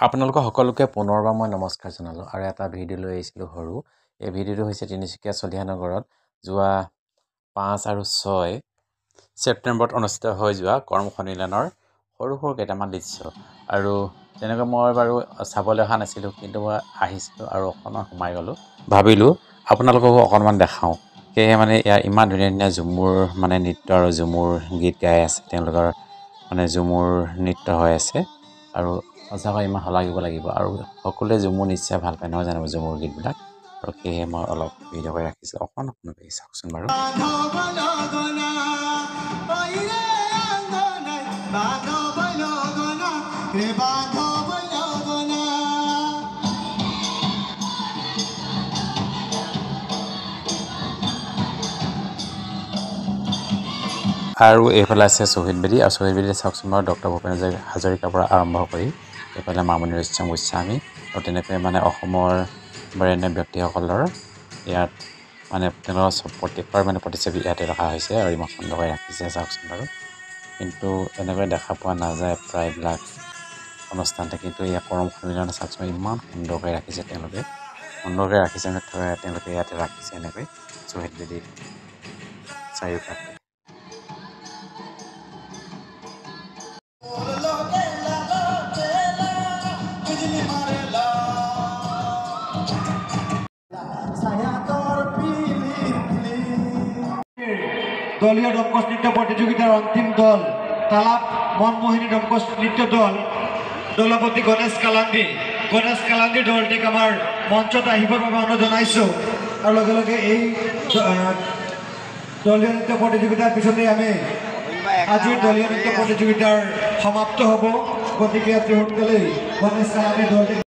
আপোনালোকক সকলোকে পুনৰবাৰ মই নমস্কাৰ জনালোঁ আৰু এটা ভিডিঅ' লৈ আহিছিলোঁ সৰু এই ভিডিঅ'টো হৈছে তিনিচুকীয়া চলিহানগৰত যোৱা 5 আৰু 6 ছেপ্টেম্বৰত অনুষ্ঠিত হৈ যোৱা কৰ্ম সন্মিলনৰ সৰু কেইটামান দৃশ্য আৰু তেনেকৈ মই বাৰু চাবলৈ অহা নাছিলোঁ কিন্তু মই আহিছিলোঁ আৰু অকণমান সোমাই গ'লোঁ ভাবিলোঁ আপোনালোককো অকণমান দেখাওঁ সেয়ে মানে ইয়াৰ ইমান ধুনীয়া ধুনীয়া ঝুমুৰ মানে নৃত্য আৰু ঝুমুৰ গীত গাই আছে তেওঁলোকৰ মানে ঝুমুৰ নৃত্য হৈ আছে আৰু সঁচাকৈ ইমান লাগিব আৰু সকলোৱে ঝুমুৰ নিশ্চয় ভাল পায় নহয় জানো ঝুমুৰ গীতবিলাক আৰু সেয়ে মই অলপ ভিডিঅ' কৰি ৰাখিছোঁ অকণমান চাওকচোন বাৰু আৰু এইফালে আছে শ্বহীদ বেদী আৰু শ্বহীদ বেদী চাওকচোন বাৰু ডক্টৰ ভূপেন হাজৰিকাৰ পৰা আৰম্ভ কৰি এইফালে মামণি ৰয়ছম গোস্বামী আৰু তেনেকৈ মানে অসমৰ বৰেণ্য ব্যক্তিসকলৰ ইয়াত মানে তেওঁলোকৰ প্ৰত্যেকৰ মানে প্ৰতিচ্ছবি ইয়াতে ৰখা হৈছে আৰু ইমান সুন্দৰকৈ ৰাখিছে চাওকচোন বাৰু কিন্তু এনেকৈ দেখা পোৱা নাযায় প্ৰায়বিলাক অনুষ্ঠানতে কিন্তু ইয়াৰ কৰ্ম সন্মিলন চাওকচোন ইমান সুন্দৰকৈ ৰাখিছে তেওঁলোকে ইয়াতে ৰাখিছে এনেকৈ শ্বহীদ বেদীৰ চাৰিওকাষে দলীয় দমকচ নৃত্য প্ৰতিযোগিতাৰ অন্তিম দল তালাপ মনমোহিনী দমকচ নৃত্য দল দলপতি গণেশ কালান্দিৰ দলটিক আমাৰ মঞ্চত আহিবৰ বাবে অনুৰোধ জনাইছোঁ আৰু লগে লগে এই দলীয় নৃত্য প্ৰতিযোগিতাৰ পিছতেই আমি আজিৰ দলীয় নৃত্য প্ৰতিযোগিতাৰ সমাপ্ত হ'ব গতিকে অতি সোনকালেই গণেশ কালান্দিৰ দলটি